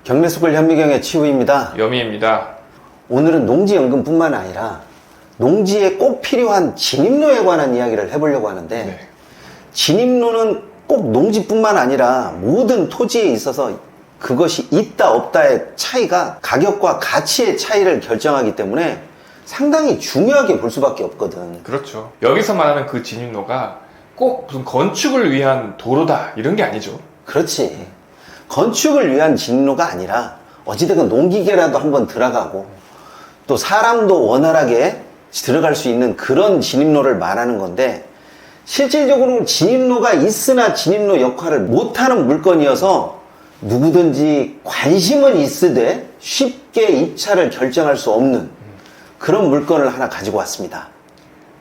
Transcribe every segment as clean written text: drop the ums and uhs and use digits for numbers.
경매수골 현미경의 치우입니다. 여미입니다. 오늘은 농지연금뿐만 아니라 농지에 꼭 필요한 진입로에 관한 이야기를 해보려고 하는데 네. 진입로는 꼭 농지뿐만 아니라 모든 토지에 있어서 그것이 있다 없다의 차이가 가격과 가치의 차이를 결정하기 때문에 상당히 중요하게 볼 수밖에 없거든. 그렇죠. 여기서 말하는 그 진입로가 꼭 무슨 건축을 위한 도로다 이런 게 아니죠. 그렇지. 건축을 위한 진로가 아니라 어찌됐건 농기계라도 한번 들어가고 또 사람도 원활하게 들어갈 수 있는 그런 진입로를 말하는 건데, 실질적으로는 진입로가 있으나 진입로 역할을 못하는 물건이어서 누구든지 관심은 있으되 쉽게 입찰을 결정할 수 없는 그런 물건을 하나 가지고 왔습니다.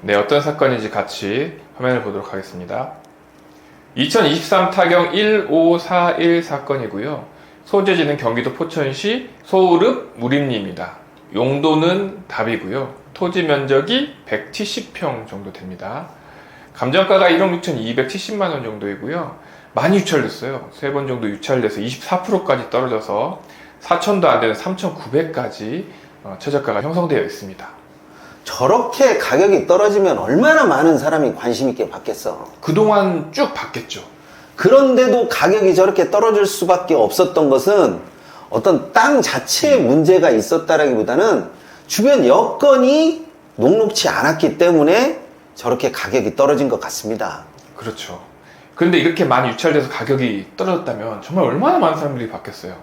네, 어떤 사건인지 같이 화면을 보도록 하겠습니다. 2023 타경 1541 사건이고요. 소재지는 경기도 포천시 소읍 무림리입니다. 용도는 답이고요. 토지 면적이 170평 정도 됩니다. 감정가가 1억 6,270만원 정도이고요. 많이 유찰됐어요. 3번 정도 유찰돼서 24%까지 떨어져서 4천도 안 되는 3,900까지 최저가가 형성되어 있습니다. 저렇게 가격이 떨어지면 얼마나 많은 사람이 관심 있게 받겠어. 그동안 쭉 봤겠죠. 그런데도 가격이 저렇게 떨어질 수밖에 없었던 것은 어떤 땅 자체에 문제가 있었다라기보다는 주변 여건이 녹록치 않았기 때문에 저렇게 가격이 떨어진 것 같습니다. 그렇죠. 그런데 이렇게 많이 유찰돼서 가격이 떨어졌다면 정말 얼마나 많은 사람들이 받겠어요.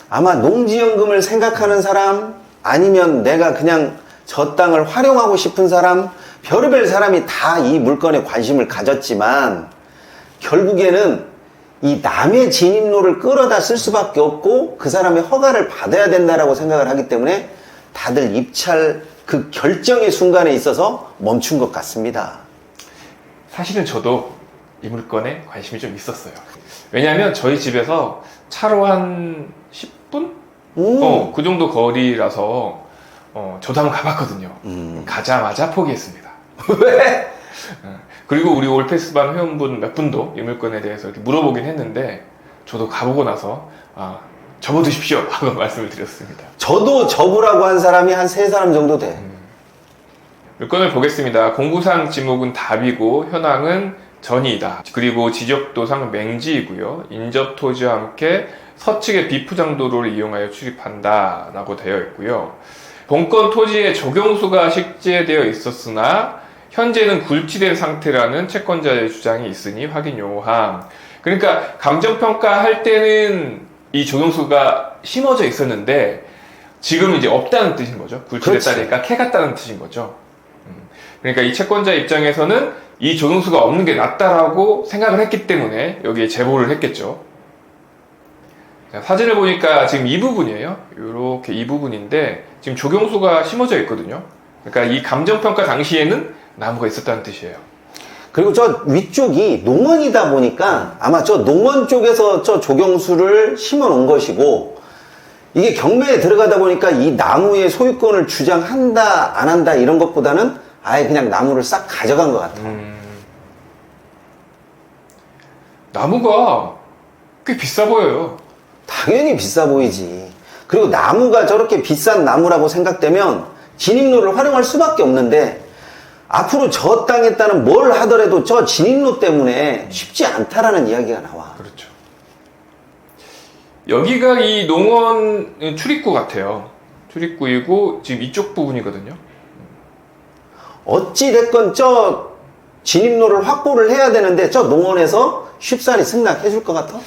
아마 농지연금을 생각하는 사람, 아니면 내가 그냥 저 땅을 활용하고 싶은 사람, 별의별 사람이 다 이 물건에 관심을 가졌지만 결국에는 이 남의 진입로를 끌어다 쓸 수밖에 없고 그 사람의 허가를 받아야 된다라고 생각을 하기 때문에 다들 입찰 그 결정의 순간에 있어서 멈춘 것 같습니다. 사실은 저도 이 물건에 관심이 좀 있었어요. 왜냐하면 저희 집에서 차로 한 10분? 그 정도 거리라서 저도 한번 가봤거든요. 가자마자 포기했습니다. 왜? 그리고 우리 올페스반 회원분 몇 분도 이 물건에 대해서 이렇게 물어보긴 했는데 저도 가보고 나서 접어두십시오 하고 말씀을 드렸습니다. 저도 접으라고 한 사람이 한 3사람 정도 돼. 물건을 보겠습니다. 공구상 지목은 답이고 현황은 전이다. 그리고 지적도상 맹지이고요. 인접토지와 함께 서측의 비포장도로를 이용하여 출입한다 라고 되어 있고요. 본건 토지에 조경수가 식재되어 있었으나 현재는 굴치된 상태라는 채권자의 주장이 있으니 확인 요함. 그러니까 감정평가 할 때는 이 조경수가 심어져 있었는데 지금 이제 없다는 뜻인 거죠. 굴치됐다니까 캐갔다는 뜻인 거죠. 그러니까 이 채권자 입장에서는 이 조경수가 없는 게 낫다라고 생각을 했기 때문에 여기에 제보를 했겠죠. 자, 사진을 보니까 지금 이 부분이에요. 이렇게 이 부분인데 지금 조경수가 심어져 있거든요. 그러니까 이 감정평가 당시에는 나무가 있었다는 뜻이에요. 그리고 저 위쪽이 농원이다 보니까 아마 저 농원 쪽에서 저 조경수를 심어 놓은 것이고, 이게 경매에 들어가다 보니까 이 나무의 소유권을 주장한다 안 한다 이런 것보다는 아예 그냥 나무를 싹 가져간 것 같아요. 나무가 꽤 비싸 보여요. 당연히 비싸 보이지. 그리고 나무가 저렇게 비싼 나무라고 생각되면 진입로를 활용할 수밖에 없는데, 앞으로 저 땅에 따른 뭘 하더라도 저 진입로 때문에 쉽지 않다라는 이야기가 나와. 그렇죠. 여기가 이 농원 출입구 같아요. 출입구이고 지금 이쪽 부분이거든요. 어찌됐건 저 진입로를 확보를 해야 되는데 저 농원에서 쉽사리 승낙해 줄 것 같아?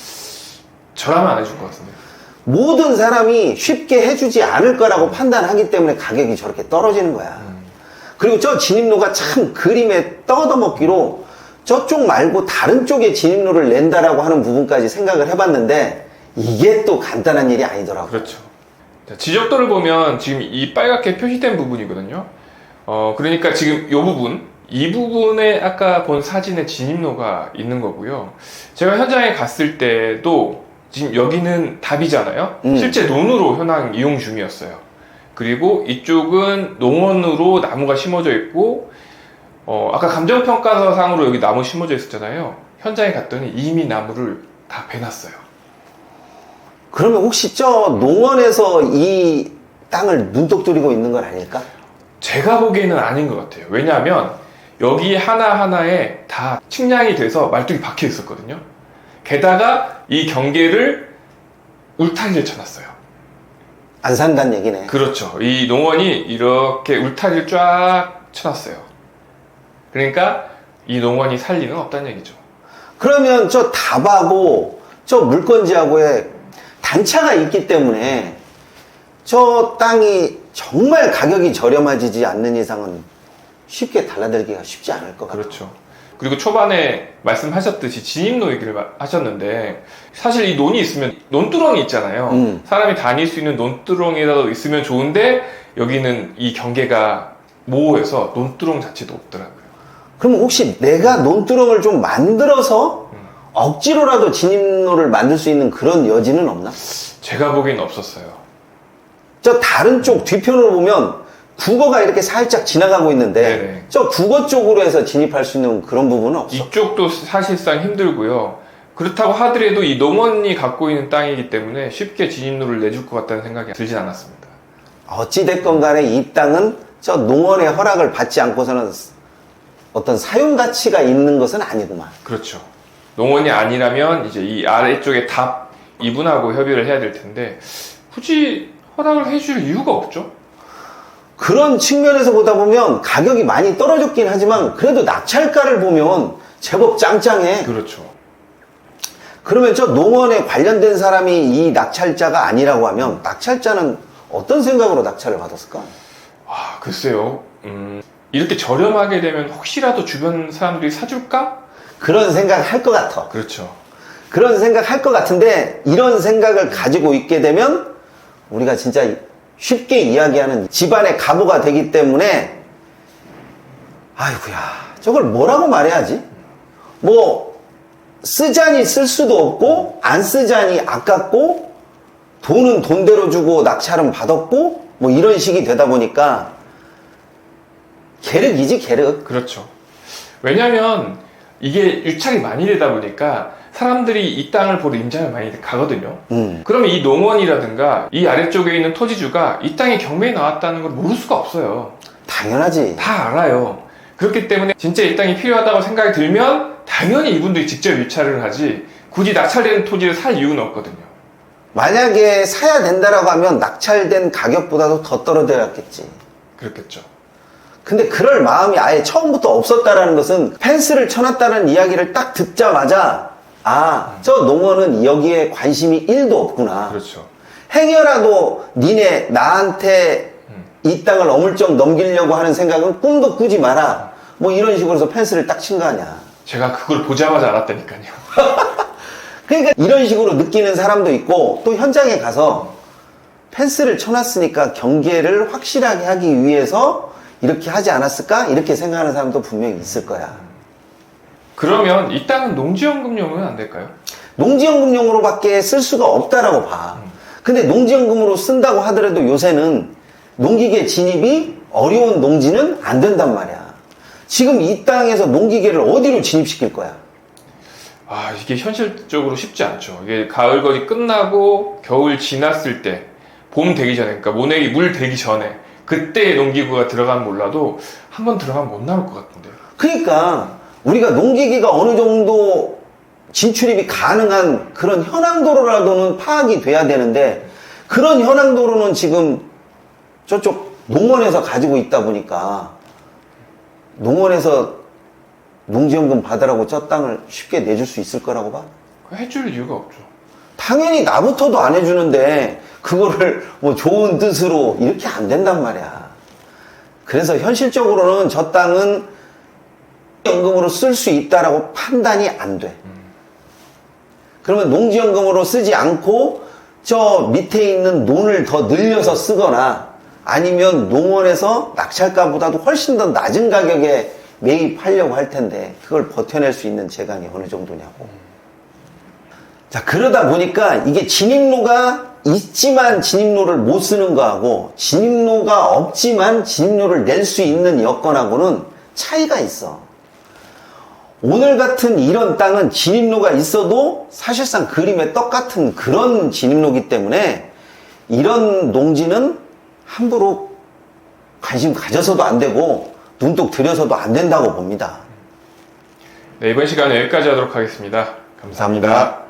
저라면 안 해줄 것 같습니다. 모든 사람이 쉽게 해주지 않을 거라고 판단하기 때문에 가격이 저렇게 떨어지는 거야. 그리고 저 진입로가 참 그림에 떠도먹기로 저쪽 말고 다른 쪽에 진입로를 낸다라고 하는 부분까지 생각을 해봤는데 이게 또 간단한 일이 아니더라고. 그렇죠. 자, 지적도를 보면 지금 이 빨갛게 표시된 부분이거든요. 그러니까 지금 이 부분에 아까 본 사진에 진입로가 있는 거고요. 제가 현장에 갔을 때도 지금 여기는 답이잖아요. 실제 논으로 현황 이용 중이었어요. 그리고 이쪽은 농원으로 나무가 심어져 있고, 아까 감정평가서상으로 여기 나무 심어져 있었잖아요. 현장에 갔더니 이미 나무를 다 베놨어요. 그러면 혹시 저 농원에서 이 땅을 눈독 들이고 있는 건 아닐까? 제가 보기에는 아닌 것 같아요. 왜냐하면 여기 하나하나에 다 측량이 돼서 말뚝이 박혀 있었거든요. 게다가 이 경계를 울타리를 쳐놨어요. 안 산다는 얘기네. 그렇죠. 이 농원이 이렇게 울타리를 쫙 쳐놨어요. 그러니까 이 농원이 살 리는 없다는 얘기죠. 그러면 저 답하고 저 물건지하고의 단차가 있기 때문에 저 땅이 정말 가격이 저렴해지지 않는 이상은 쉽게 달라들기가 쉽지 않을 것 같아요. 그렇죠. 그리고 초반에 말씀하셨듯이 진입로 얘기를 하셨는데 사실 이 논이 있으면 논두렁이 있잖아요. 사람이 다닐 수 있는 논두렁이라도 있으면 좋은데 여기는 이 경계가 모호해서 논두렁 자체도 없더라고요. 그럼 혹시 내가 논두렁을 좀 만들어서 억지로라도 진입로를 만들 수 있는 그런 여지는 없나? 제가 보기엔 없었어요. 저 다른 쪽 뒤편으로 보면 국어가 이렇게 살짝 지나가고 있는데 네네. 저 국어 쪽으로 해서 진입할 수 있는 그런 부분은 없어? 이쪽도 사실상 힘들고요. 그렇다고 하더라도 이 농원이 갖고 있는 땅이기 때문에 쉽게 진입로를 내줄 것 같다는 생각이 들진 않았습니다. 어찌됐건 간에 이 땅은 저 농원의 허락을 받지 않고서는 어떤 사용 가치가 있는 것은 아니구만. 그렇죠. 농원이 아니라면 이제 이 아래쪽에 답 이분하고 협의를 해야 될 텐데 굳이 허락을 해줄 이유가 없죠. 그런 측면에서 보다 보면 가격이 많이 떨어졌긴 하지만 그래도 낙찰가를 보면 제법 짱짱해. 그렇죠. 그러면 저 농원에 관련된 사람이 이 낙찰자가 아니라고 하면 낙찰자는 어떤 생각으로 낙찰을 받았을까? 아, 글쎄요. 이렇게 저렴하게 되면 혹시라도 주변 사람들이 사줄까? 그런 생각 할 것 같아. 그렇죠. 그런 생각 할 것 같은데 이런 생각을 가지고 있게 되면 우리가 진짜 쉽게 이야기하는 집안의 가부가 되기 때문에 아이고야 저걸 뭐라고 말해야지? 뭐 쓰자니 쓸 수도 없고 안 쓰자니 아깝고 돈은 돈대로 주고 낙찰은 받았고 뭐 이런 식이 되다 보니까 계륵이지 계륵. 그렇죠. 왜냐면 이게 유착이 많이 되다 보니까 사람들이 이 땅을 보러 임장을 많이 가거든요. 그러면 이 농원이라든가 이 아래쪽에 있는 토지주가 이 땅이 경매에 나왔다는 걸 모를 수가 없어요. 당연하지. 다 알아요. 그렇기 때문에 진짜 이 땅이 필요하다고 생각이 들면 당연히 이분들이 직접 유찰을 하지 굳이 낙찰된 토지를 살 이유는 없거든요. 만약에 사야 된다라고 하면 낙찰된 가격보다도 더 떨어져야겠지. 그렇겠죠. 근데 그럴 마음이 아예 처음부터 없었다라는 것은 펜스를 쳐놨다는 이야기를 딱 듣자마자 아, 저 농원은 여기에 관심이 1도 없구나. 그렇죠. 행여라도 니네 나한테 이 땅을 어물쩍 넘기려고 하는 생각은 꿈도 꾸지 마라. 뭐 이런 식으로 해서 펜스를 딱 친 거 아니야. 제가 그걸 보자마자 알았다니까요. 그러니까 이런 식으로 느끼는 사람도 있고 또 현장에 가서 펜스를 쳐놨으니까 경계를 확실하게 하기 위해서 이렇게 하지 않았을까? 이렇게 생각하는 사람도 분명히 있을 거야. 그러면 이 땅은 농지연금용은 안 될까요? 농지연금용으로밖에 쓸 수가 없다라고 봐. 근데 농지연금으로 쓴다고 하더라도 요새는 농기계 진입이 어려운 농지는 안 된단 말이야. 지금 이 땅에서 농기계를 어디로 진입시킬 거야? 아, 이게 현실적으로 쉽지 않죠. 이게 가을 거리 끝나고 겨울 지났을 때, 봄 되기 전에, 그러니까 모내기 물 되기 전에, 그때 농기구가 들어가면 몰라도 한 번 들어가면 못 나올 것 같은데요. 그러니까 우리가 농기계가 어느 정도 진출입이 가능한 그런 현황도로라도는 파악이 돼야 되는데 그런 현황도로는 지금 저쪽 농원에서 가지고 있다 보니까 농원에서 농지연금 받으라고 저 땅을 쉽게 내줄 수 있을 거라고 봐? 해줄 이유가 없죠. 당연히 나부터도 안 해주는데 그거를 뭐 좋은 뜻으로 이렇게 안 된단 말이야. 그래서 현실적으로는 저 땅은 연금으로 쓸 수 있다라고 판단이 안 돼. 그러면 농지연금으로 쓰지 않고 저 밑에 있는 논을 더 늘려서 쓰거나 아니면 농원에서 낙찰가보다도 훨씬 더 낮은 가격에 매입하려고 할 텐데 그걸 버텨낼 수 있는 재간이 어느 정도냐고. 자, 그러다 보니까 이게 진입로가 있지만 진입로를 못 쓰는 거하고 진입로가 없지만 진입로를 낼 수 있는 여건하고는 차이가 있어. 오늘 같은 이런 땅은 진입로가 있어도 사실상 그림의 떡 같은 그런 진입로기 때문에 이런 농지는 함부로 관심 가져서도 안 되고 눈독 들여서도 안 된다고 봅니다. 네, 이번 시간은 여기까지 하도록 하겠습니다. 감사합니다. 감사합니다.